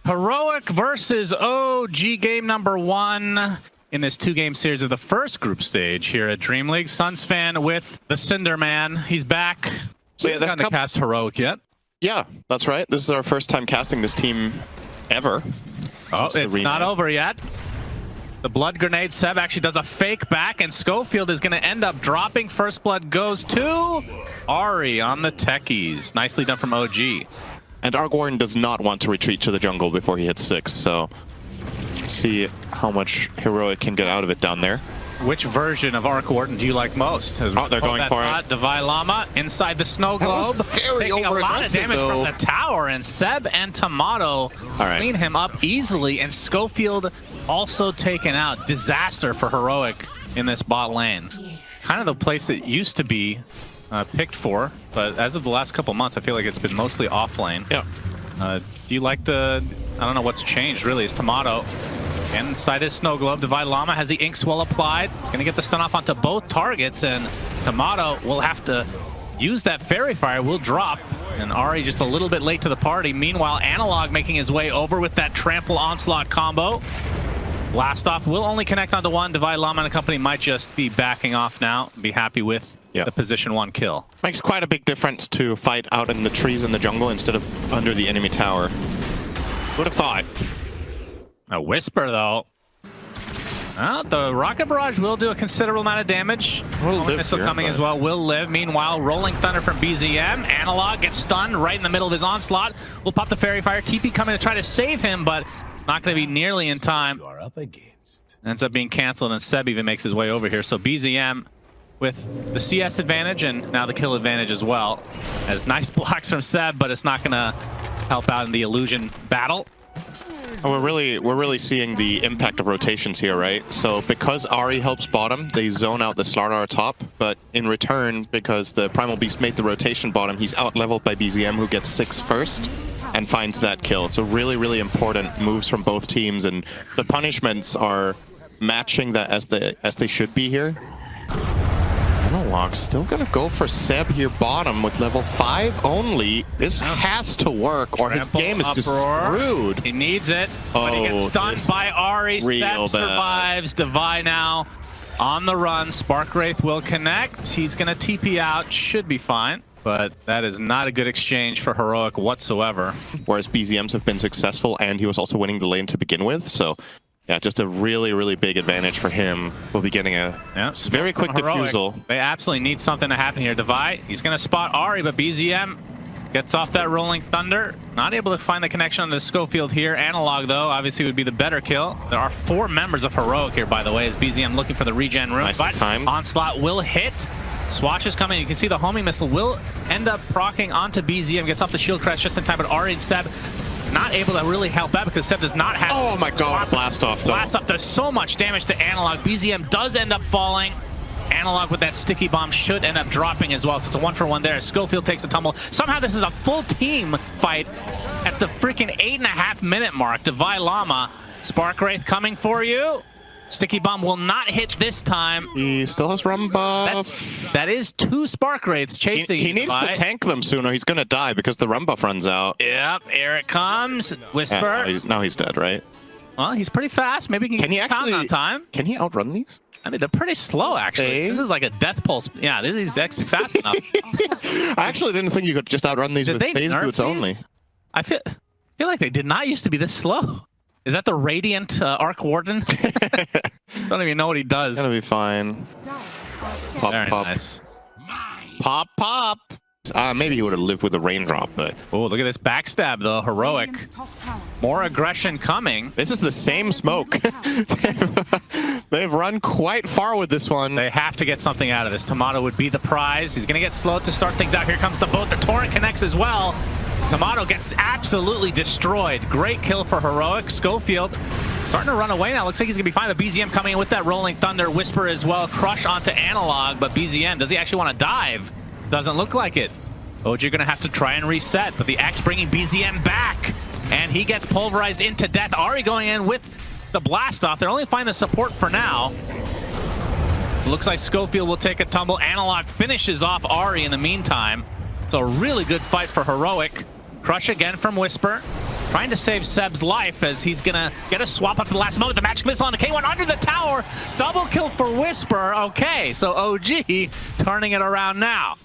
Heroic versus OG game number 1 in this 2-game series of the first group stage here at Dream League. Suns fan with the Cinder Man. He's back. So yeah, we haven't cast Heroic yet. Yeah, that's right. This is our first time casting this team ever. Oh, it's not over yet. The blood grenade. Seb actually does a fake back, and Scofield is going to end up dropping. First blood goes to Ari on the techies. Nicely done from OG. And Argorn does not want to retreat to the jungle before he hits 6, so see how much Heroic can get out of it down there. Which version of Arc Warden do you like most? Oh, they're going for it. Davai Lama inside the snow globe. Taking a lot of damage from the tower, and Seb and Timado clean him up easily, and Scofield also taken out. Disaster for Heroic in this bot lane. Kind of the place it used to be picked for, but as of the last couple months, I feel like it's been mostly off lane. Yeah. Do you like the... I don't know what's changed, really. Is Timado inside his snow globe. Davai Lama has the ink swell applied. He's going to get the stun off onto both targets, and Timado will have to use that fairy fire. Will drop, and Ari just a little bit late to the party. Meanwhile, Analog making his way over with that trample onslaught combo. Blast off will only connect onto one. Davai Lama and the company might just be backing off now. Be happy with the position 1 kill. Makes quite a big difference to fight out in the trees in the jungle instead of under the enemy tower. Would have thought. A Wisper, though. Well, the Rocket Barrage will do a considerable amount of damage. Missile coming as well, will live. Meanwhile, Rolling Thunder from BZM. Analog gets stunned right in the middle of his onslaught. Will pop the Fairy Fire. TP coming to try to save him, but it's not going to be nearly in time. Ends up being canceled, and Seb even makes his way over here. So BZM with the CS advantage and now the kill advantage as well. As nice blocks from Seb, but it's not going to help out in the illusion battle. Oh, we're really seeing the impact of rotations here, right? So because Ari helps bottom, they zone out the Slardar top, but in return, because the Primal Beast made the rotation bottom, he's out-leveled by BZM, who gets 6 first and finds that kill. So really, really important moves from both teams, and the punishments are matching that as they should be here. Analog's still gonna go for Seb here bottom with level 5 only. This has to work or his game is just screwed. He needs it, but he gets stunned by Ari. Seb survives. Davai now on the run. Spark Wraith will connect. He's gonna TP out, should be fine. But that is not a good exchange for Heroic whatsoever. Whereas BZMs have been successful and he was also winning the lane to begin with, so yeah, just a really, really big advantage for him. We'll be getting a very quick defusal. They absolutely need something to happen here. Davai, he's going to spot Ari, but BZM gets off that Rolling Thunder. Not able to find the connection on the Scofield here. Analog, though, obviously would be the better kill. There are 4 members of Heroic here, by the way, as BZM looking for the regen room. Nice time. Onslaught will hit. Swash is coming. You can see the homing missile will end up proccing onto BZM. Gets off the shield crash just in time, but Ari and Seb not able to really help out because Seb does not have... Oh my god, blast off though. Blast off does so much damage to Analog. BZM does end up falling. Analog with that sticky bomb should end up dropping as well. So it's a 1-for-1 there. Scofield takes the tumble. Somehow this is a full team fight at the freaking 8.5-minute mark. Davai Lama, Spark Wraith coming for you. Sticky bomb will not hit this time. He still has rum buff. That is 2 Spark Wraiths chasing. He needs to tank them soon or he's going to die because the rum buff runs out. Yep, here it comes. Whisper. Yeah, now he's dead, right? Well, he's pretty fast. Maybe he can actually on time. Can he outrun these? I mean, they're pretty slow, actually. This is like a death pulse. Yeah, this is actually fast enough. I actually didn't think you could just outrun these with phase boots only. I feel like they did not used to be this slow. Is that the Radiant Arc Warden? Don't even know what he does. Gonna be fine. Pop, Very pop. Nice. Pop, pop. Maybe he would have lived with a raindrop, but... Oh, look at this backstab, though. Heroic. More aggression coming. This is the same smoke. They've run quite far with this one. They have to get something out of this. Timado would be the prize. He's going to get slowed to start things out. Here comes the boat. The torrent connects as well. Timado gets absolutely destroyed. Great kill for Heroic. Scofield starting to run away now. Looks like he's going to be fine. The BZM coming in with that Rolling Thunder. Whisper as well. Crush onto Analog, but BZM, does he actually want to dive? Doesn't look like it. OG going to have to try and reset, but the X bringing BZM back, and he gets pulverized into death. Ari going in with the blast off. They're only finding the support for now. So it looks like Scofield will take a tumble. Analog finishes off Ari in the meantime. So a really good fight for Heroic. Crush again from Wisper. trying to save Seb's life as he's gonna get a swap up to the last moment. The magic missile on the K1 under the tower. Double kill for Wisper. Okay, so OG turning it around now.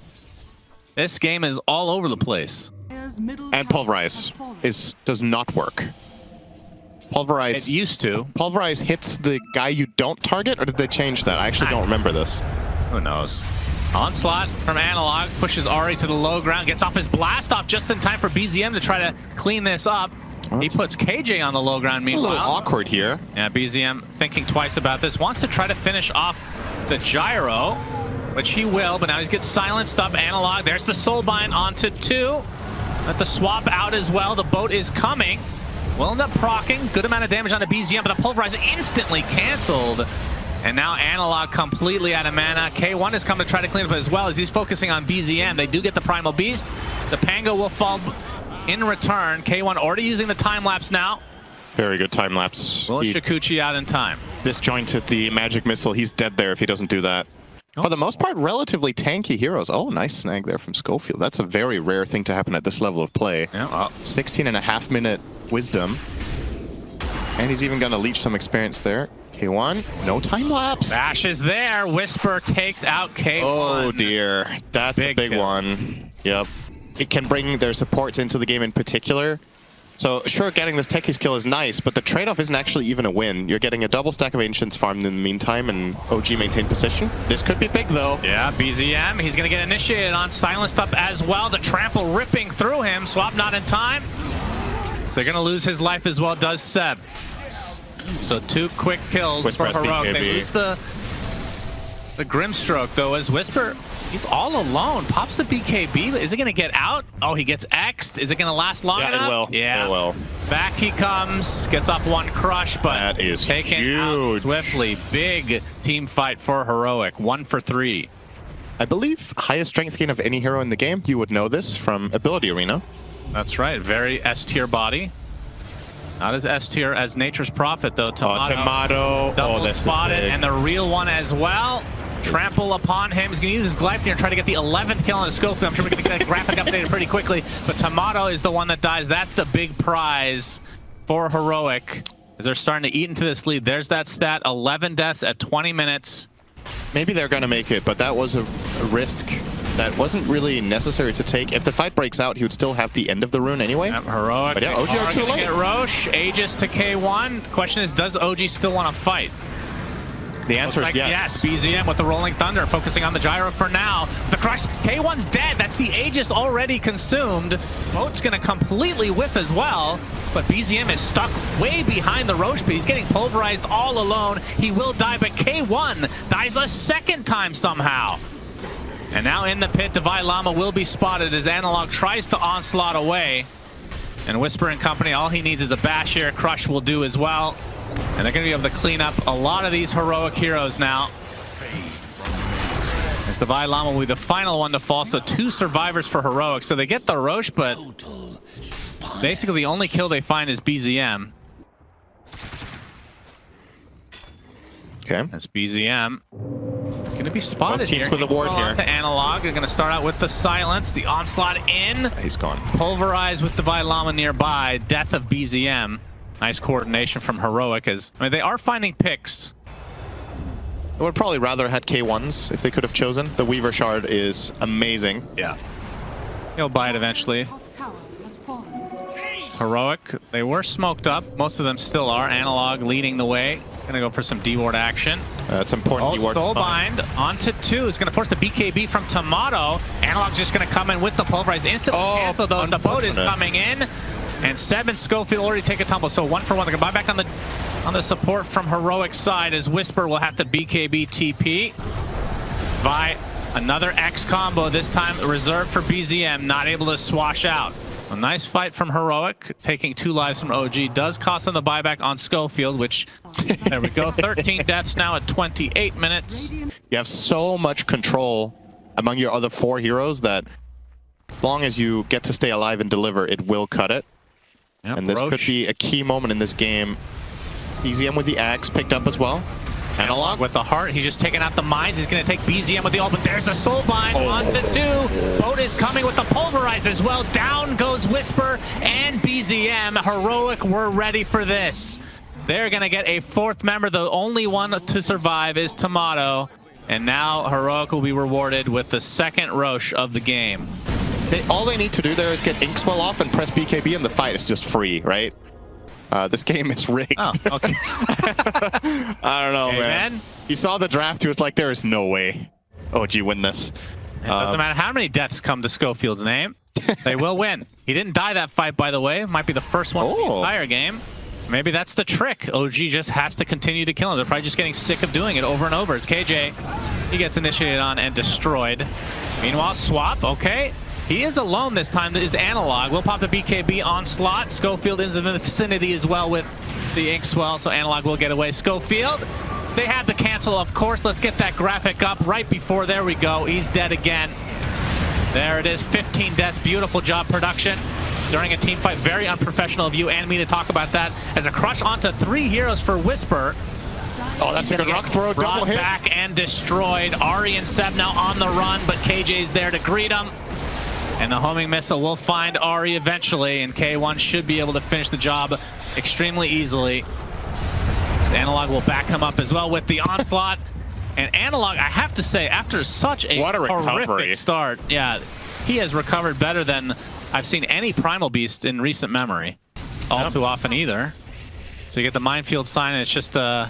This game is all over the place. And Pulverize does not work. Pulverize. It used to. Pulverize hits the guy you don't target, or did they change that? I actually don't remember this. Who knows? Onslaught from Analog pushes Ari to the low ground, gets off his blast off just in time for BZM to try to clean this up. He puts KJ on the low ground meanwhile. A little awkward here. Yeah, BZM thinking twice about this. Wants to try to finish off the gyro, which he will, but now he gets silenced up. Analog, there's the soulbind onto 2. Let the swap out as well. The boat is coming. Will end up proccing. Good amount of damage on the BZM, but the Pulverize instantly canceled. And now Analog completely out of mana. K1 has come to try to clean up as well as he's focusing on BZM. They do get the Primal Beast. The Pango will fall in return. K1 already using the time-lapse now. Very good time-lapse. Will Shikuchi out in time. Disjointed the magic missile. He's dead there if he doesn't do that. For the most part, relatively tanky heroes. Oh, nice snag there from Scofield. That's a very rare thing to happen at this level of play. Yeah, 16.5-minute wisdom. And he's even going to leech some experience there. K1, no time lapse. Bash is there. Wisper takes out K1. Oh dear, that's a big one. Yep. It can bring their supports into the game in particular. So sure, getting this techie skill is nice, but the trade-off isn't actually even a win. You're getting a double stack of Ancients farmed in the meantime, and OG maintain position. This could be big though. Yeah, BZM, he's gonna get initiated on, silenced up as well. The trample ripping through him. Swap not in time. So they're gonna lose his life as well, does Seb. So 2 quick kills Wisper for Heroic. They lose the Grimstroke though, as Wisper, he's all alone. Pops the BKB, but is he gonna get out? Oh, he gets X'd. Is it gonna last long enough? It will. Yeah, it will. Back he comes, gets off 1 crush, but that is taken huge. Out swiftly. Big team fight for Heroic, 1 for 3. I believe highest strength gain of any hero in the game. You would know this from Ability Arena. That's right, very S-tier body. Not as S-tier as Nature's Prophet, though. Timado, Timado. Double spotted, and the real one as well. Trample upon him. He's going to use his Gleipnir, try to get the 11th kill on the Scofield. I'm sure we're going to get that graphic updated pretty quickly. But Timado is the one that dies. That's the big prize for Heroic, as they're starting to eat into this lead. There's that stat, 11 deaths at 20 minutes. Maybe they're going to make it, but that was a risk that wasn't really necessary to take. If the fight breaks out, he would still have the end of the rune anyway. Yep, Heroic. But yeah, OG are too late. Get Roche, Aegis to K1. Question is, does OG still want to fight? The answer is Yes, yes. BZM with the Rolling Thunder, focusing on the gyro for now. The crush, K1's dead. That's the Aegis already consumed. Boat's going to completely whiff as well, but BZM is stuck way behind the Roche, but he's getting pulverized all alone. He will die, but K1 dies a second time somehow. And now in the pit, Davai Lama will be spotted as Analog tries to onslaught away. And Wisper and company, all he needs is a bash here. Crush will do as well. And they're going to be able to clean up a lot of these heroic heroes now. As Davai Lama will be the final one to fall, so 2 survivors for Heroic. So they get the Roche, but basically the only kill they find is BZM. Okay. That's BZM. It's going to be spotted here. With a ward here. To Analog. They're going to start out with the silence. The onslaught in. He's gone. Pulverized with Davai Lama nearby. Death of BZM. Nice coordination from Heroic, as I mean, they are finding picks. I would probably rather had K1s if they could have chosen. The Weaver Shard is amazing. Yeah. He'll buy it eventually. Heroic, they were smoked up. Most of them still are. Analog leading the way. Gonna go for some D-ward action. That's important. Oh, Soulbind onto 2 is gonna force the BKB from Timado. Analog's just gonna come in with the pulverize. Instantly cancel, though. The boat is coming in. And Seb and Scofield already take a tumble, so 1 for 1. They're gonna buy back on the support from Heroic side, as Wisper will have to BKB TP. Vi, another X combo, this time reserved for BZM, not able to swash out. A nice fight from Heroic, taking 2 lives from OG. Does cost them the buyback on Scofield, which, there we go, 13 deaths now at 28 minutes. You have so much control among your other 4 heroes that as long as you get to stay alive and deliver, it will cut it. Yep, and this Roche could be a key moment in this game. BZM with the axe picked up as well. Analog with the heart. He's just taking out the mines. He's going to take BZM with the ult, but there's a soul bind on the 2. Boat is coming with the pulverize as well. Down goes Wisper and BZM. Heroic were ready for this. They're going to get a 4th member. The only one to survive is Timado. And now Heroic will be rewarded with the 2nd Roche of the game. all they need to do there is get Inkswell off and press BKB, and the fight is just free, right? This game is rigged. Oh, okay. I don't know, hey, man. He saw the draft. He was like, there is no way OG win this. It doesn't matter how many deaths come to Scofield's name. They will win. He didn't die that fight, by the way. Might be the first one of the entire game. Maybe that's the trick. OG just has to continue to kill him. They're probably just getting sick of doing it over and over. It's KJ. He gets initiated on and destroyed. Meanwhile, Swap, okay. He is alone this time. Is Analog. We'll pop the BKB on slot. Scofield is in the vicinity as well with the Inkswell, so Analog will get away. Scofield, they had the cancel, of course. Let's get that graphic up right before. There we go. He's dead again. There it is. 15 deaths. Beautiful job production during a team fight. Very unprofessional of you and me to talk about that. As a crush onto 3 heroes for Wisper. Oh, that's a good rock throw. Double hit. Back and destroyed. Ari and Seb now on the run, but KJ's there to greet him. And the homing missile will find Ari eventually, and K1 should be able to finish the job extremely easily. Analog will back him up as well with the onslaught. And Analog, I have to say, after such a horrific start, yeah, he has recovered better than I've seen any Primal Beast in recent memory. All too often either. So you get the minefield sign, and it's just a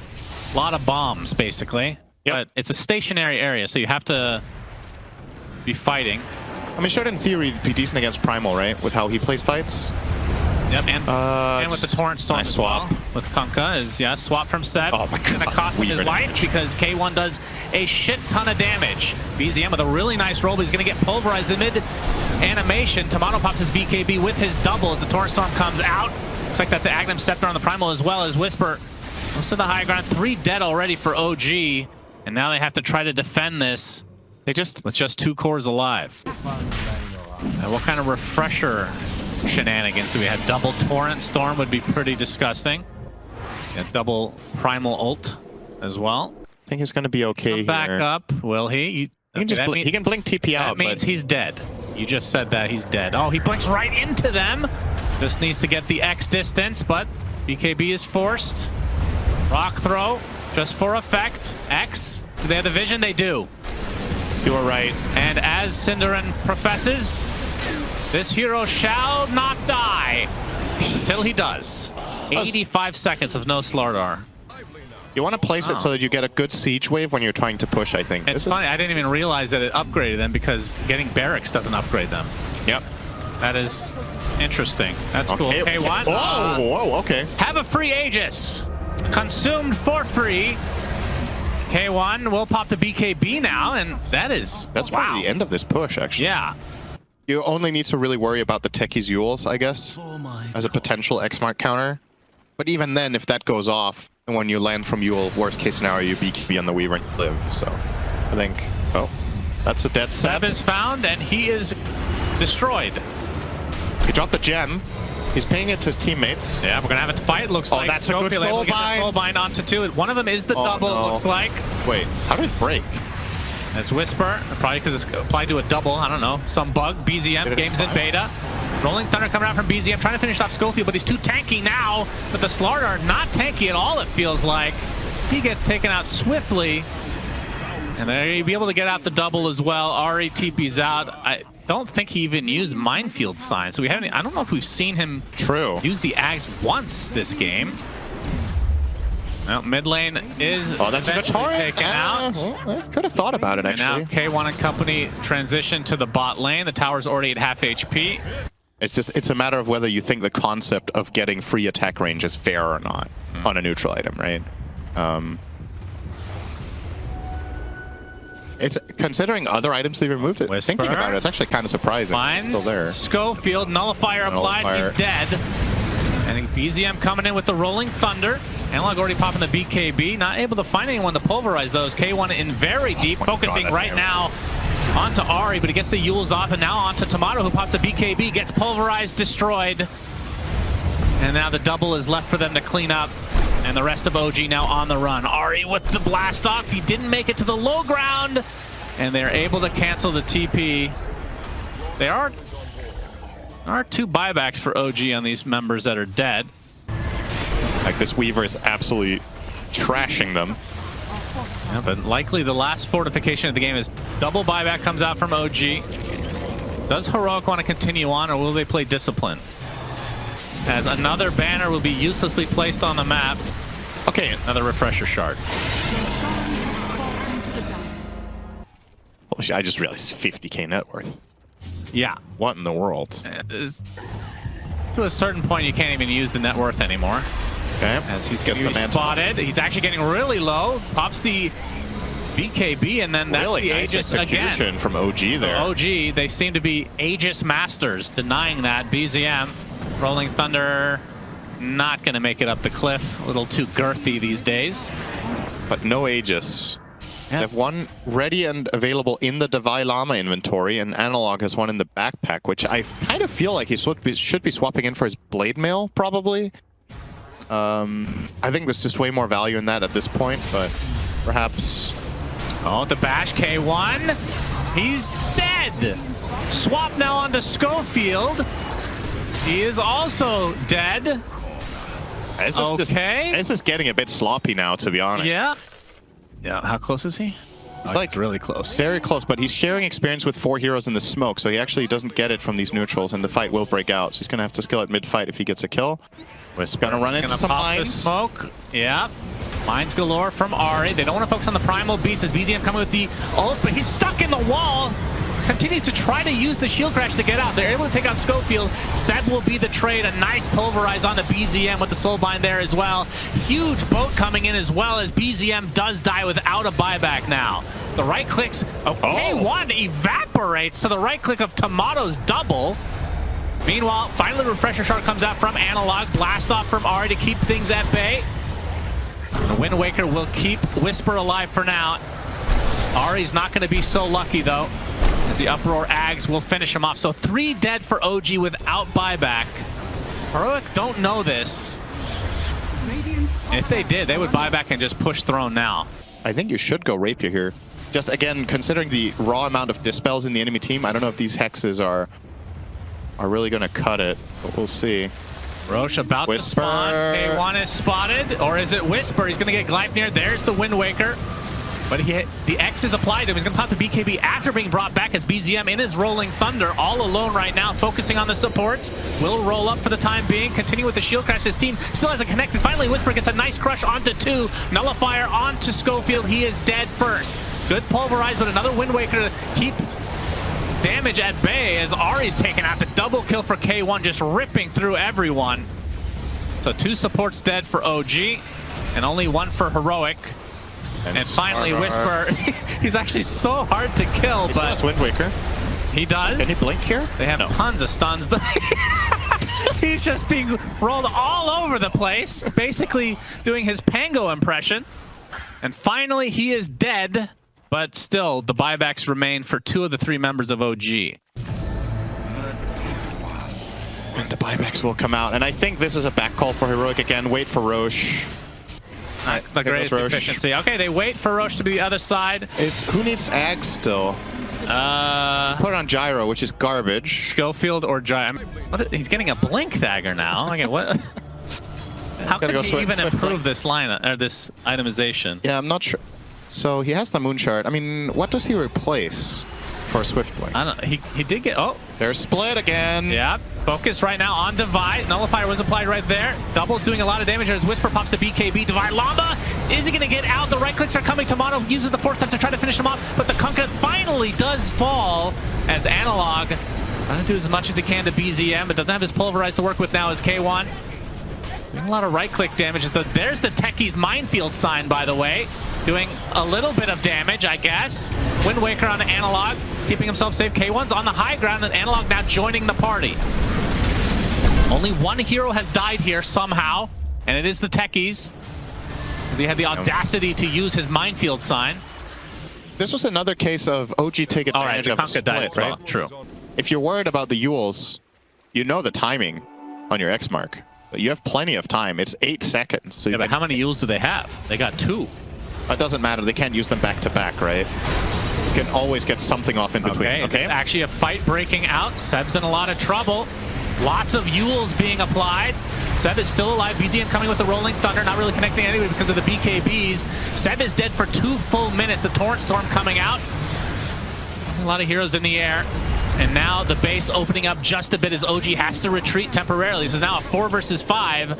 lot of bombs, basically. But it's a stationary area, so you have to be fighting. I mean, should in theory be decent against Primal, right? With how he plays fights. Yep, and with the Torrent Storm nice as well. With Kunkka is, yeah, swap from Seb. Oh my god. Gonna cost him his life because K1 does a shit ton of damage. BZM with a really nice roll, but he's gonna get pulverized in mid animation. Timado pops his BKB with his double as the Torrent Storm comes out. Looks like that's an Agnum Scepter on the Primal as well as Wisper. Most of the high ground. 3 dead already for OG. And now they have to try to defend this. With just 2 cores alive. And what kind of refresher shenanigans do we have? Double Torrent Storm would be pretty disgusting. Yeah, double Primal ult as well. I think he's going to be okay here. Back up, will he? He can blink TP out. That means he's dead. You just said that he's dead. Oh, he blinks right into them. Just needs to get the X distance, but BKB is forced. Rock throw, just for effect. X, do they have the vision? They do. You are right. And as Cinderin professes, this hero shall not die until he does. 85 seconds of no Slardar. You want to place it so that you get a good siege wave when you're trying to push, I think. It's funny, I didn't even realize that it upgraded them because getting barracks doesn't upgrade them. Yep. That is interesting. That's cool. K1. Whoa, okay. Have a free Aegis. Consumed for free. K1 will pop the BKB now, and that's probably the end of this push, actually. Yeah. You only need to really worry about the Techie's Yules, I guess, as a potential X-Mark counter. But even then, if that goes off, and when you land from Yule, worst case scenario, you BKB on the Weaver and you live. So I think, that's a dead Seb. Seb is found, and he is destroyed. He dropped the gem. He's paying it to his teammates. Yeah, we're going to have a fight, looks like. Oh, that's a good soul bind. Soul bind onto 2. One of them is the double, it looks like. Wait, how did it break? That's Wisper, probably because it's applied to a double. I don't know, some bug. BZM, game's in beta. Rolling Thunder coming out from BZM, trying to finish off Scofield, but he's too tanky now. But the Slardar, not tanky at all, it feels like. He gets taken out swiftly. And they'll be able to get out the double as well. Ari TP's out. I don't think he even used Minefield Sign. So we haven't, I don't know if we've seen him use the Ags once this game. Well, mid lane is that's a good torrent. Taken out. I could have thought about it, actually. And now K1 and company transition to the bot lane. The tower's already at half HP. It's a matter of whether you think the concept of getting free attack range is fair or not on a neutral item, right? It's considering other items they removed it. Wisper. Thinking about it, it's actually kind of surprising. It's still there. Scofield, nullifier applied, he's dead. And BZM coming in with the Rolling Thunder. Analog already popping the BKB, not able to find anyone to pulverize those. K1 in very deep, focusing right now onto Ari, but he gets the Yules off, and now onto Timado, who pops the BKB, gets pulverized, destroyed. And now the double is left for them to clean up. And the rest of OG now on the run. Ari with the blast off. He didn't make it to the low ground. And they're able to cancel the TP. There are 2 buybacks for OG on these members that are dead. Like, this Weaver is absolutely trashing them. Yeah, but likely the last fortification of the game is double buyback comes out from OG. Does Heroic want to continue on, or will they play Discipline? As another banner will be uselessly placed on the map. Okay, another refresher shard. Holy shit, I just realized 50k net worth. Yeah. What in the world? To a certain point, you can't even use the net worth anymore. Okay. As he's getting spotted. He's actually getting really low. Pops the BKB, and then that's really the nice Aegis again. From OG there. So OG, they seem to be Aegis masters, denying that. BZM, Rolling Thunder, not going to make it up the cliff. A little too girthy these days. But no Aegis. Yeah. They have one ready and available in the Davai Lama inventory, and Analog has one in the backpack, which I kind of feel like he should be swapping in for his Blade Mail, probably. I think there's just way more value in that at this point, but perhaps... Oh, the bash K1. He's dead. Swap now onto Scofield. He is also dead. This is getting a bit sloppy now, to be honest. Yeah. Yeah, how close is he? It's like really close. Very close, but he's sharing experience with 4 heroes in the smoke, so he actually doesn't get it from these neutrals, and the fight will break out. So he's going to have to skill at mid-fight if he gets a kill. Wisper going to run into some mines. Smoke. Yeah. Mines galore from Ari. They don't want to focus on the Primal Beast as BZM coming with the ult, but he's stuck in the wall. Continues to try to use the shield crash to get out. They're able to take out Scofield. Seb will be the trade. A nice pulverize on the BZM with the soulbind there as well. Huge boat coming in as well, as BZM does die without a buyback now. The right clicks. K1 evaporates to the right click of Timado's double. Meanwhile, finally refresher shard comes out from Analog. Blast off from Ari to keep things at bay. The Wind Waker will keep Wisper alive for now. Ari's not going to be so lucky though, as the Uproar Ags will finish him off. So 3 dead for OG without buyback. Heroic don't know this. If they did, they would buy back and just push Throne now. I think you should go Rapier here. Just again, considering the raw amount of dispels in the enemy team, I don't know if these hexes are really going to cut it, but we'll see. Roche about to spawn. K1 is spotted, or is it Wisper? He's going to get Gleipnir. There's the Wind Waker. But the X is applied to him. He's going to pop the BKB after being brought back, as BZM in his Rolling Thunder, all alone right now, focusing on the supports. Will roll up for the time being, continue with the shield crash. His team still hasn't connected. Finally, Wisper gets a nice crush onto 2. Nullifier onto Scofield. He is dead first. Good pulverize, but another Wind Waker to keep damage at bay, as Ari's taken out. The double kill for K1, just ripping through everyone. So 2 supports dead for OG, and only 1 for Heroic. And finally, Wisper, he's actually so hard to kill, but... He Wind Waker. He does. Can he blink here? They have tons of stuns. He's just being rolled all over the place, basically doing his Pango impression. And finally, he is dead, but still, the buybacks remain for 2 of the 3 members of OG. And the buybacks will come out. And I think this is a back call for Heroic again. Wait for Roche. The greatest efficiency. Okay, they wait for Roche to be the other side. Who needs Ag still? Put it on Gyro, which is garbage. Scofield or Gyro. He's getting a Blink Dagger now. Okay, what? How can he even improve this line or this itemization? Yeah, I'm not sure. So he has the Moon Shard. I mean, what does he replace for Swift Blink? I don't know. He did get... Oh. They're split again. Yeah. Focus right now on Davai. Nullifier was applied right there. Double's doing a lot of damage as Wisper pops the BKB. Davai Lama, is he going to get out? The right clicks are coming. Timado uses the Force Touch to try to finish him off, but the Kunkka finally does fall, as Analog trying to do as much as he can to BZM, but doesn't have his Pulverize to work with now as K1. Doing a lot of right-click damage. There's the Techie's Minefield sign, by the way. Doing a little bit of damage, I guess. Wind Waker on the Analog, keeping himself safe. K1's on the high ground, and Analog now joining the party. Only 1 hero has died here somehow, and it is the Techies, because he had the audacity to use his Minefield sign. This was another case of OG take advantage of the split, died, right? True. If you're worried about the Yules, you know the timing on your X mark. But you have plenty of time. It's 8 seconds. So Yeah, but how many Yules do they have? They got 2. It doesn't matter. They can't use them back to back, right? You can always get something off in between. Okay, okay. Actually a fight breaking out. Seb's in a lot of trouble. Lots of Yules being applied. Seb is still alive. BZM coming with the Rolling Thunder, not really connecting anyway because of the BKBs. Seb is dead for 2 full minutes. The Torrent Storm coming out. A lot of heroes in the air. And now the base opening up just a bit as OG has to retreat temporarily. This is now a 4 versus 5.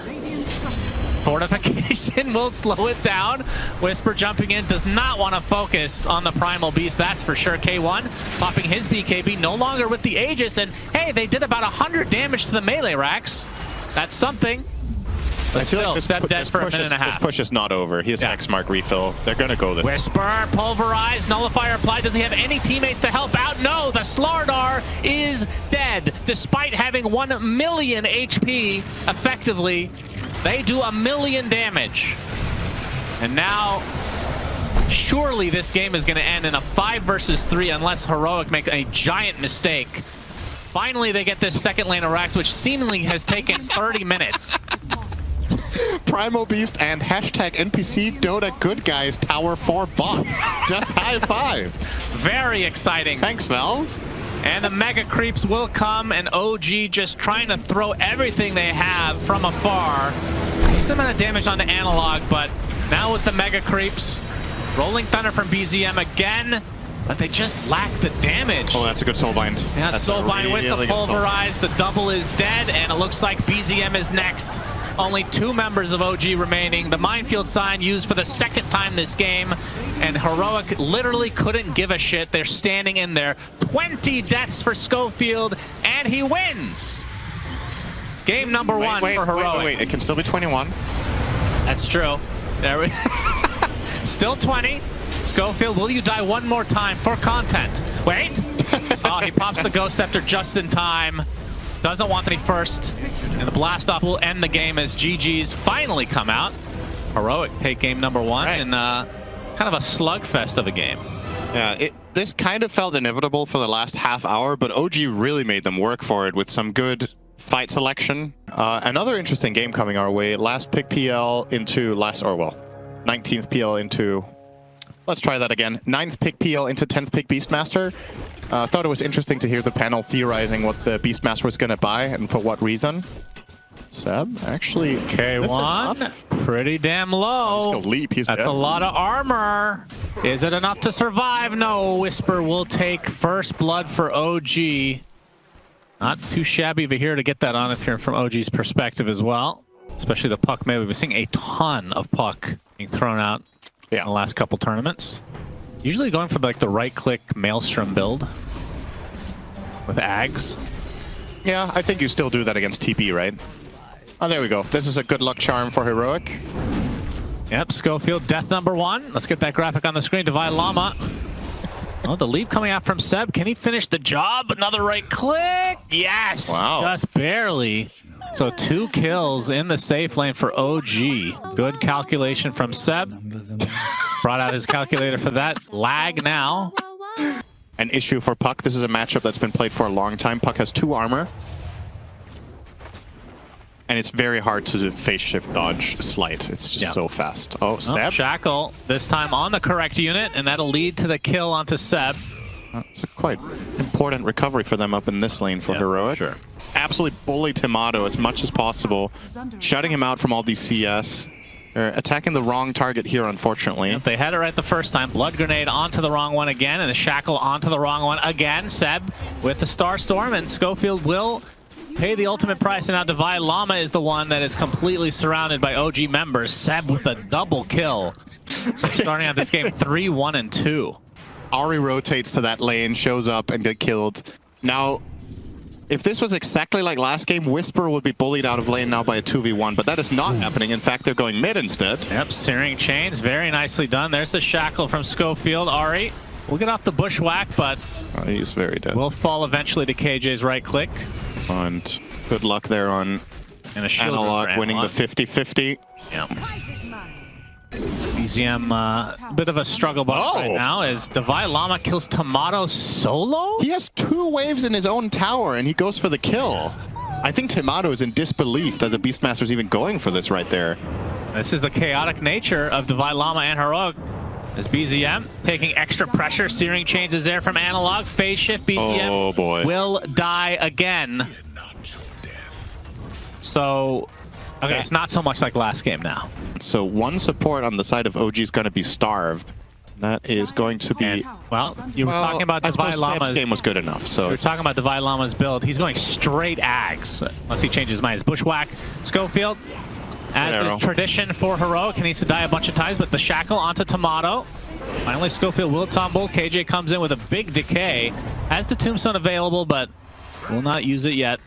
Fortification will slow it down. Wisper jumping in, does not want to focus on the Primal Beast, that's for sure. K1 popping his BKB, no longer with the Aegis, and hey, they did about 100 damage to the melee racks. That's something. But I feel still, like Seb dead for a minute and a half. This push is not over. He has X mark refill. They're going to go this way. Wisper, pulverized, nullifier applied. Does he have any teammates to help out? No, the Slardar is dead. Despite having 1 million HP effectively, they do 1 million damage. And now, surely this game is going to end in a 5 versus 3 unless Heroic makes a giant mistake. Finally, they get this second lane of racks, which seemingly has taken 30 minutes. Primal Beast and hashtag NPC Dota good guys tower 4 bot. Just high five. Very exciting. Thanks, Valve. And the mega creeps will come, and OG just trying to throw everything they have from afar. Decent amount of damage on the analog, but now with the mega creeps, Rolling Thunder from BZM again, but they just lack the damage. Oh, that's a good soulbind. Yeah, that's soulbind with the pulverize. The double is dead, and it looks like BZM is next. Only 2 members of OG remaining. The minefield sign used for the 2nd time this game, and Heroic literally couldn't give a shit. They're standing in there. 20 deaths for Scofield, and he wins. Game number 1 for Heroic. Wait, it can still be 21. That's true. There we still 20. Scofield, will you die one more time for content? Wait. Oh, he pops the Ghost Scepter just in time. Doesn't want any first. And the blast off will end the game as GG's finally come out. Heroic take game number 1 in kind of a slugfest of a game. Yeah, this kind of felt inevitable for the last half hour, but OG really made them work for it with some good fight selection. Another interesting game coming our way. Last pick PL into 19th PL into... Let's try that again. 9th pick PL into 10th pick Beastmaster. Thought it was interesting to hear the panel theorizing what the Beastmaster was going to buy and for what reason. Seb, actually, K1, pretty damn low. Let's go leap. He's That's dead. a lot of armor. Is it enough to survive? No, Wisper will take first blood for OG. Not too shabby of a hero to get that on if you're from OG's perspective as well. Especially the puck meta. We've been seeing a ton of puck being thrown out in the last couple tournaments. Usually going for like the right-click Maelstrom build with Ags. Yeah, I think you still do that against TP, right? Oh, there we go. This is a good luck charm for Heroic. Yep, Scofield, death number 1. Let's get that graphic on the screen. Davai Lama. Oh, the leap coming out from Seb. Can he finish the job? Another right click. Yes. Wow. Just barely. So 2 kills in the safe lane for OG. Good calculation from Seb. Brought out his calculator for that. Lag now. An issue for Puck. This is a matchup that's been played for a long time. Puck has 2 armor. And it's very hard to phase shift dodge slight. It's just so fast. Oh, Seb. Shackle, this time on the correct unit, and that'll lead to the kill onto Seb. It's a quite important recovery for them up in this lane for Heroic. Sure. Absolutely bully Timado as much as possible. Shutting him out from all these CS. They're attacking the wrong target here, unfortunately. They had it right the first time. Blood Grenade onto the wrong one again, and the Shackle onto the wrong one again. Seb with the Star Storm, and Scofield will pay the ultimate price. And now Davai Lama is the one that is completely surrounded by OG members. Seb with a double kill. So starting out this game 3-1 and 2. Ari rotates to that lane, shows up, and get killed. Now, if this was exactly like last game, Wisper would be bullied out of lane now by a 2v1, but that is not happening. In fact, they're going mid instead. Yep, Searing Chains, very nicely done. There's the Shackle from Scofield. Ari will get off the bushwhack, but he's very dead. Will fall eventually to KJ's right click. And good luck there on Analog winning the 50-50. Yeah. BZM, a bit of a struggle bus right now as Davai Lama kills Timado solo? He has 2 waves in his own tower and he goes for the kill. I think Timado is in disbelief that the Beastmaster's even going for this right there. This is the chaotic nature of Davai, Lama, and Heroic. As BZM taking extra pressure, steering changes there from Analog. Phase shift, BZM will die again. So, okay, it's not so much like last game now. So one support on the side of OG is going to be starved. That is going to be... And, well, you were talking about Davai Lama's game was good enough, so... We were talking about Davai Lama's build. He's going straight Ags, unless he changes his mind. It's Bushwhack, Scofield, as is tradition for Heroic. He needs to die a bunch of times, but the Shackle onto Timado. Finally, Scofield will tumble. KJ comes in with a big decay. Has the Tombstone available, but will not use it yet.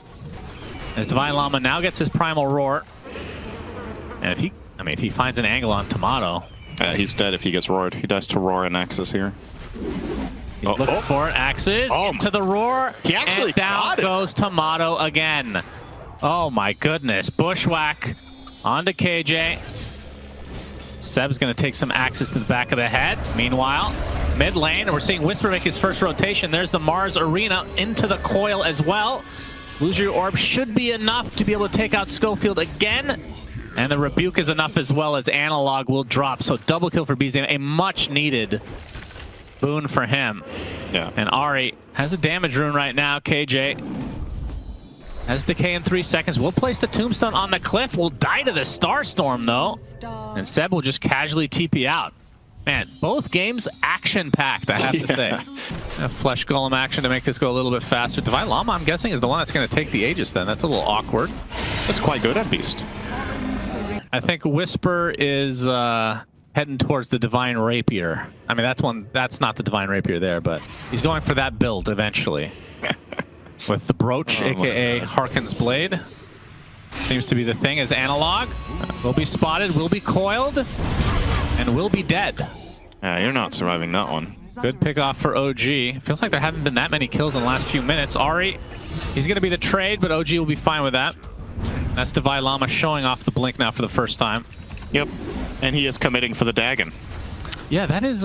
As Davai Lama now gets his Primal Roar. And if he finds an angle on Timado... he's dead if he gets roared. He dies to Roar and Axis here. He's looking for it. Axis into the Roar. He actually and down goes Timado again. Oh my goodness. Bushwhack onto KJ. Seb's going to take some Axis to the back of the head. Meanwhile, mid lane, we're seeing Wisper make his first rotation. There's the Mars Arena into the coil as well. Illusory Orb should be enough to be able to take out Scofield again. And the Rebuke is enough as well, as Analog will drop. So double kill for BZM, a much needed boon for him. Yeah. And Ari has a damage rune right now. KJ has decay in 3 seconds. We'll place the Tombstone on the cliff. We'll die to the Starstorm though. And Seb will just casually TP out. Man, both games action-packed, I have to say. A Flesh Golem action to make this go a little bit faster. Davai Lama, I'm guessing, is the one that's going to take the Aegis then. That's a little awkward. That's quite good at Beast. I think Wisper is heading towards the Divine Rapier. I mean, that's not the Divine Rapier there, but he's going for that build eventually. With the Brooch, aka Harken's Blade. Seems to be the thing, as Analog will be spotted, will be coiled, and will be dead. Yeah, you're not surviving that one. Good pick off for OG. Feels like there haven't been that many kills in the last few minutes. Ari, he's going to be the trade, but OG will be fine with that. That's Davai Lama showing off the blink now for the first time. Yep. And he is committing for the Dagon. Yeah, that is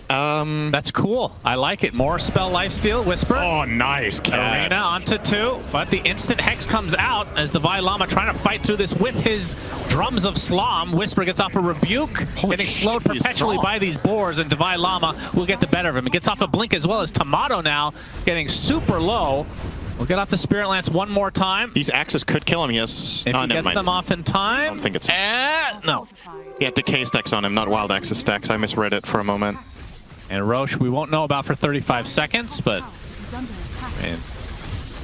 that's cool. I like it. More spell lifesteal. Wisper. Oh, nice. Arena onto 2, but the instant Hex comes out as Davai Lama trying to fight through this with his drums of Slom. Wisper gets off a Rebuke, getting slowed perpetually by these boars, and Davai Lama will get the better of him. He gets off a blink as well as Timado now getting super low. We'll get off the Spirit Lance one more time. These axes could kill him. He has... If he gets them off in time... I don't think it's... no. He had decay stacks on him, not wild axis stacks. I misread it for a moment. And Roche, we won't know about for 35 seconds, but... Man,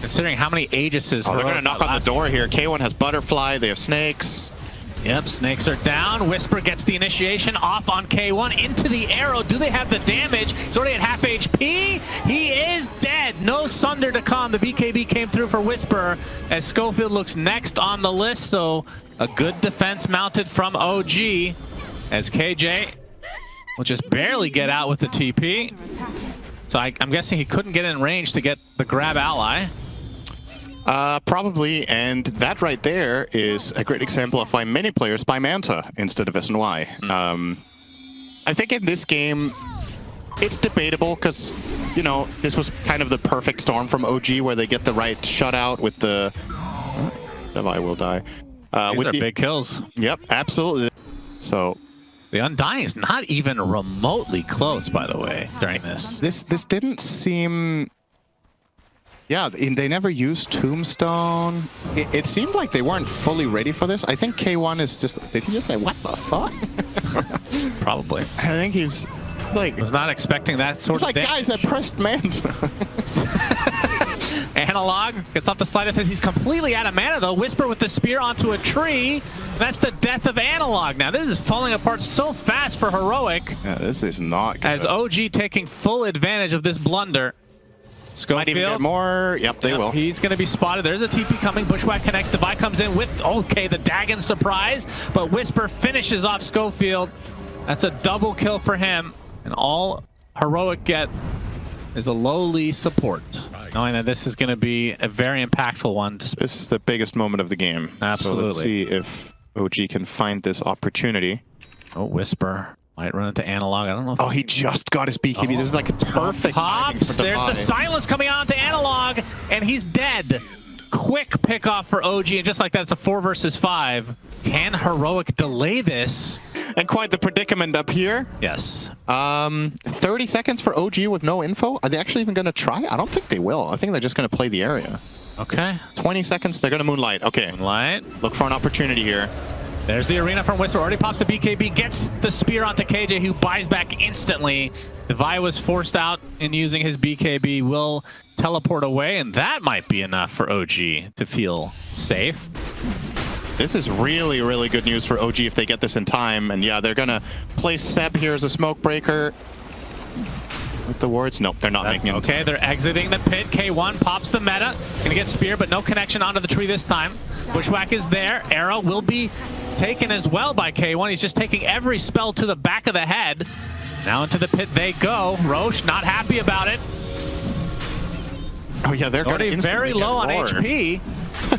considering how many Aegises... Oh, they're going to knock on the door here. K1 has Butterfly. They have Snakes. Yep, Snakes are down. Wisper gets the initiation off on K1 into the arrow. Do they have the damage? He's already at half HP. He is dead. No Sunder to come. The BKB came through for Wisper as Scofield looks next on the list. So a good defense mounted from OG as KJ will just barely get out with the TP. So I'm guessing he couldn't get in range to get the grab ally. Probably, and that right there is a great example of why many players buy Manta instead of SNY. I think in this game, it's debatable because, you know, this was kind of the perfect storm from OG where they get the right shutout with the... Davai will die. These are big kills. Yep, absolutely. So... The Undying is not even remotely close, by the way, during this. This didn't seem... Yeah, they never used Tombstone. It seemed like they weren't fully ready for this. I think K1 is just... Did he just say, what the fuck? Probably. I think he's like... Was not expecting that sort of thing. Guys, I pressed Manta. Analog gets off the slide of it. He's completely out of mana, though. Wisper with the spear onto a tree. That's the death of Analog. Now, this is falling apart so fast for Heroic. Yeah, this is not good. As OG taking full advantage of this blunder. Scofield. Might even get more. Yep, they will. He's going to be spotted. There's a TP coming. Bushwhack connects. Davai comes in with, okay, the Dagon surprise. But Wisper finishes off Scofield. That's a double kill for him. And all Heroic get is a lowly support. Knowing that this is going to be a very impactful one. This is the biggest moment of the game. Absolutely. So let's see if OG can find this opportunity. Oh, Wisper. Might run into Analog. I don't know if... Oh, he just got his BKB. This is like a perfect timing for There's the silence coming on to Analog, and he's dead. quick pick off for OG, and just like that, it's a 4 versus 5. Can Heroic delay this? And quite the predicament up here. Yes. 30 seconds for OG with no info. Are they actually even going to try? I don't think they will. I think they're just going to play the area. Okay. 20 seconds. They're going to Moonlight. Okay. Moonlight. Look for an opportunity here. There's the arena from Wisper. Already pops the BKB, gets the spear onto KJ, who buys back instantly. Davai was forced out in using his BKB, will teleport away, and that might be enough for OG to feel safe. This is really, really good news for OG if they get this in time. And yeah, they're going to place Seb here as a smoke breaker. With the wards? Nope, they're not making it. Okay, they're exiting the pit. K1 pops the meta. Gonna get spear, but no connection onto the tree this time. Bushwhack is there. Arrow will be taken as well by K1. He's just taking every spell to the back of the head. Now into the pit they go. Roche not happy about it. Oh yeah, they're already very low on HP.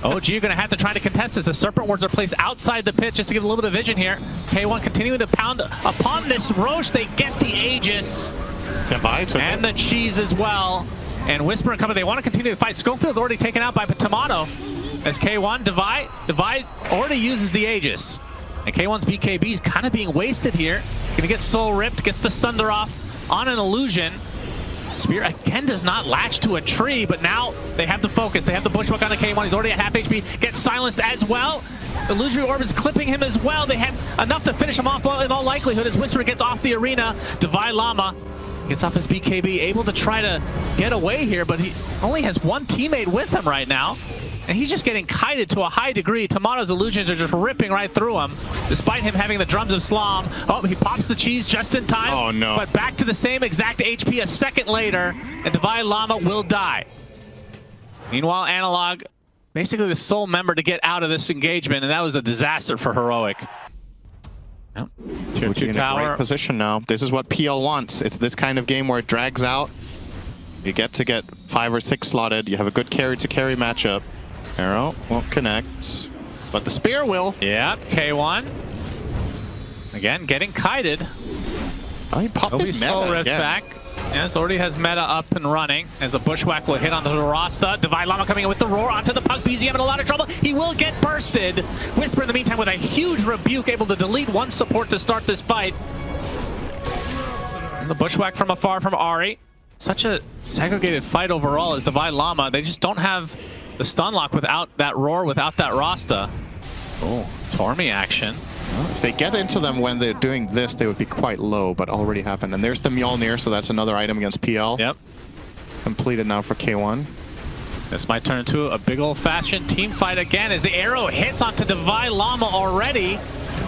OG, you're going to have to try to contest this. The Serpent Wards are placed outside the pit just to get a little bit of vision here. K1 continuing to pound upon this Roche. They get the Aegis. And the cheese as well. And Wisper coming. They want to continue to fight. Scofield's already taken out by Timado. As K1, Davai already uses the Aegis. And K1's BKB is kind of being wasted here. Gonna get soul ripped, gets the Sunder off on an illusion. Spear again does not latch to a tree, but now they have the focus. They have the Bushwhack on the K1. He's already at half HP. Gets silenced as well. Illusory Orb is clipping him as well. They had enough to finish him off in all likelihood as Wisper gets off the arena. Davai Lama gets off his BKB, able to try to get away here, but he only has one teammate with him right now. And he's just getting kited to a high degree. Timado's illusions are just ripping right through him, despite him having the drums of Slom. Oh, he pops the cheese just in time. Oh, no. But back to the same exact HP a second later, and Davai Lama will die. Meanwhile, Analog, basically the sole member to get out of this engagement, and that was a disaster for Heroic. Yep. Tier 2 in a great position now. This is what PL wants. It's this kind of game where it drags out. You get 5 or 6 slotted. You have a good carry to carry matchup. Arrow won't connect, but the spear will. Yeah, K1. Again, getting kited. Oh, he popped his meta again. Back. Yes, already has meta up and running as the Bushwhack will hit onto the Rasta. Davai Lama coming in with the roar onto the Pug. BZM in a lot of trouble. He will get bursted. Wisper in the meantime with a huge rebuke, able to delete one support to start this fight. And the Bushwhack from afar from Ari. Such a segregated fight overall as Davai Lama. They just don't have the stun lock without that roar, without that Rasta. Oh, Tormy action. Well, if they get into them when they're doing this, they would be quite low, but already happened. And there's the Mjolnir, so that's another item against PL. Yep. Completed now for K1. This might turn into a big old-fashioned team fight again as the arrow hits onto Davai Lama already.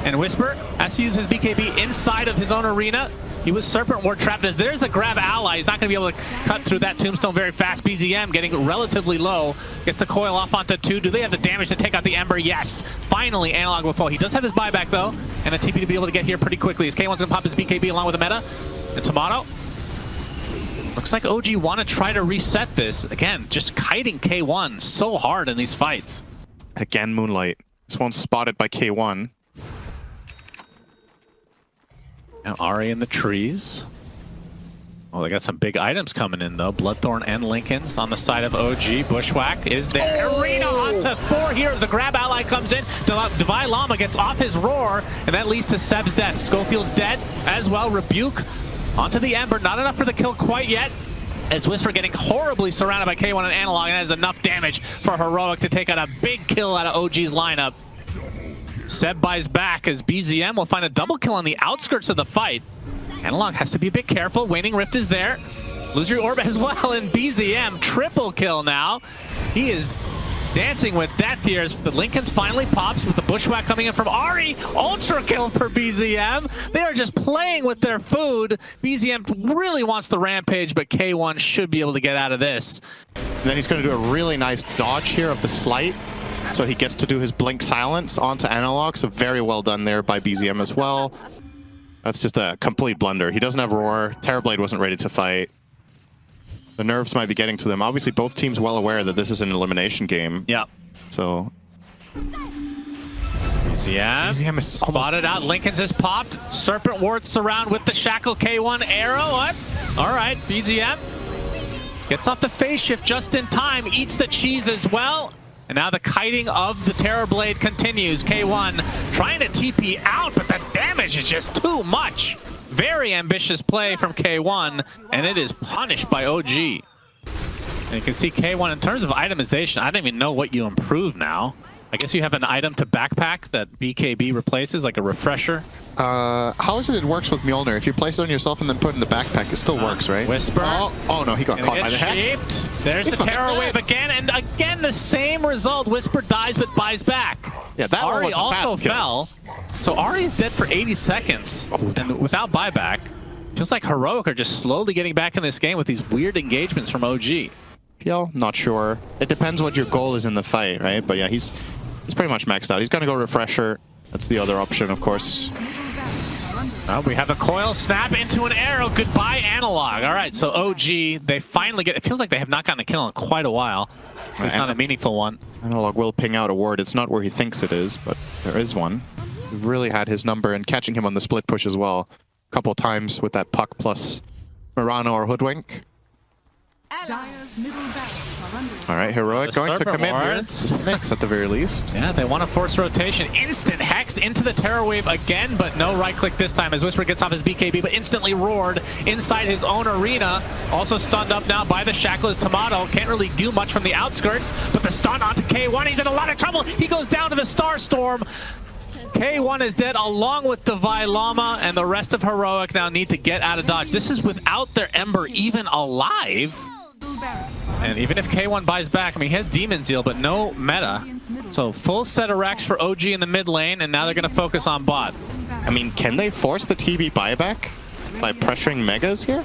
And Wisper has to use his BKB inside of his own arena. He was Serpent Ward trapped as there's a grab ally. He's not going to be able to cut through that tombstone very fast. BZM getting relatively low. Gets the coil off onto 2. Do they have the damage to take out the Ember? Yes. Finally, Analog will fall. He does have his buyback though, and a TP to be able to get here pretty quickly. As K1's going to pop his BKB along with the meta. And Timado. Looks like OG want to try to reset this. Again, just kiting K1 so hard in these fights. Again, Moonlight. This one's spotted by K1. Now Ari in the trees. Oh, they got some big items coming in though. Bloodthorn and Lincoln's on the side of OG. Bushwhack is there. Arena onto 4 here as the grab ally comes in. Davai Lama gets off his roar, and that leads to Seb's death. Scofield's dead as well. Rebuke onto the Ember. Not enough for the kill quite yet. As Wisper getting horribly surrounded by K1 and Analog, and that is enough damage for Heroic to take out a big kill out of OG's lineup. Seb buys back as BZM will find a double kill on the outskirts of the fight. Analog has to be a bit careful. Waning Rift is there. Illusory Orb as well, and BZM triple kill now. He is dancing with death here as the Lincolns finally pops with the Bushwhack coming in from Ari. Ultra kill for BZM. They are just playing with their food. BZM really wants the rampage, but K1 should be able to get out of this. And then he's going to do a really nice dodge here of the Slight. So he gets to do his Blink Silence onto Analog, so very well done there by BZM as well. That's just a complete blunder. He doesn't have Roar. Terrorblade wasn't ready to fight. The nerves might be getting to them. Obviously, both teams well aware that this is an elimination game. Yeah. So... BZM is spotted out. Lincoln's is popped. Serpent Ward surround with the Shackle K1 arrow. What? All right, BZM gets off the phase shift just in time. Eats the cheese as well. And now the kiting of the Terror Blade continues. K1 trying to TP out, but the damage is just too much. Very ambitious play from K1, and it is punished by OG. And you can see K1 in terms of itemization. I don't even know what you improve now. I guess you have an item to backpack that BKB replaces, like a refresher. How is it works with Mjolnir? If you place it on yourself and then put it in the backpack, it still works, right? Wisper. Oh no, he got caught by the hex. There's the Terror Wave again, and again the same result. Wisper dies but buys back. Yeah, that Ari one was a also fast kill. fell. So Ari is dead for 80 seconds, and without buyback. Feels like Heroic are just slowly getting back in this game with these weird engagements from OG. PL, not sure. It depends what your goal is in the fight, right? But yeah, he's pretty much maxed out. He's gonna go refresher. That's the other option, of course. Oh, we have a coil snap into an arrow. Goodbye, Analog. All right, so OG, they finally get... It feels like they have not gotten a kill in quite a while. It's not a meaningful one. Analog will ping out a ward. It's not where he thinks it is, but there is one. He really had his number, and catching him on the split push as well. A couple times with that puck plus Murano or Hoodwink. All right, Heroic going to come in here. Mix at the very least. Yeah, they want to force rotation. Instant hex into the Terror Wave again, but no right click this time as Wisper gets off his BKB, but instantly roared inside his own arena. Also stunned up now by the Shackle as Timado. Can't really do much from the outskirts, but the stun onto K1. He's in a lot of trouble. He goes down to the Star Storm. K1 is dead along with Davai, Lama, and the rest of Heroic now need to get out of dodge. This is without their Ember even alive. And even if K1 buys back, I mean, he has Demon Zeal, but no meta. So full set of racks for OG in the mid lane, and now they're going to focus on bot. I mean, can they force the TB buyback by pressuring Megas here?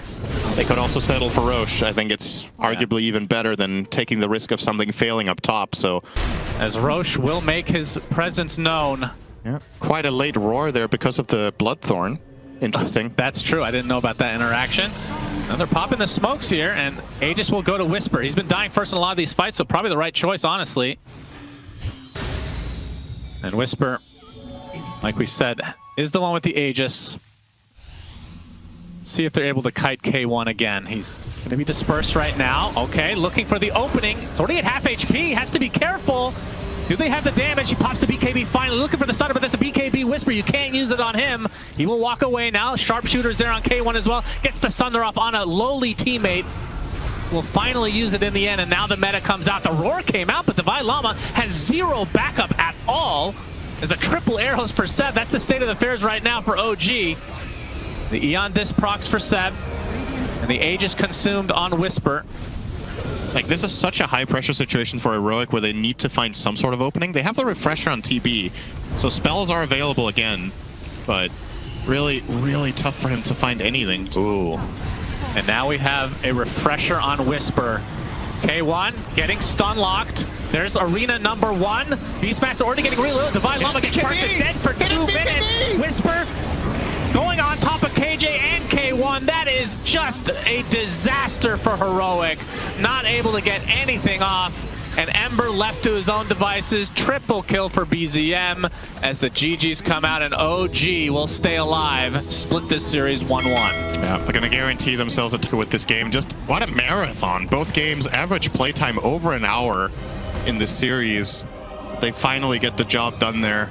They could also settle for Roche. I think it's arguably even better than taking the risk of something failing up top. So, as Roche will make his presence known. Yeah, quite a late roar there because of the Bloodthorn. Interesting. That's true. I didn't know about that interaction. And they're popping the smokes here, and Aegis will go to Wisper. He's been dying first in a lot of these fights, so probably the right choice, honestly. And Wisper, like we said, is the one with the Aegis. Let's see if they're able to kite K1 again. He's going to be dispersed right now. Okay, looking for the opening. It's already at half HP. Has to be careful. Do they have the damage? He pops the BKB finally, looking for the stunner, but that's a BKB Wisper. You can't use it on him. He will walk away now. Sharpshooter's there on K1 as well. Gets the thunder off on a lowly teammate. Will finally use it in the end, and now the meta comes out. The roar came out, but Davai Lama has zero backup at all. There's a triple arrows for Seb. That's the state of the affairs right now for OG. The Eon Disc procs for Seb, and the Aegis consumed on Wisper. Like, this is such a high-pressure situation for Heroic where they need to find some sort of opening. They have the refresher on TB, so spells are available again, but really, really tough for him to find anything. Ooh. And now we have a refresher on Wisper. K1 getting stun locked. There's arena number 1. Beastmaster already getting reloaded. Divine Lama gets parked dead for 2 minutes. Wisper going on top of KJ and K1. That is just a disaster for Heroic. Not able to get anything off. And Ember left to his own devices. Triple kill for BZM as the GGs come out, and OG will stay alive. Split this series 1-1. Yeah, they're going to guarantee themselves a ticket with this game. Just what a marathon. Both games average playtime over an hour in this series. They finally get the job done there.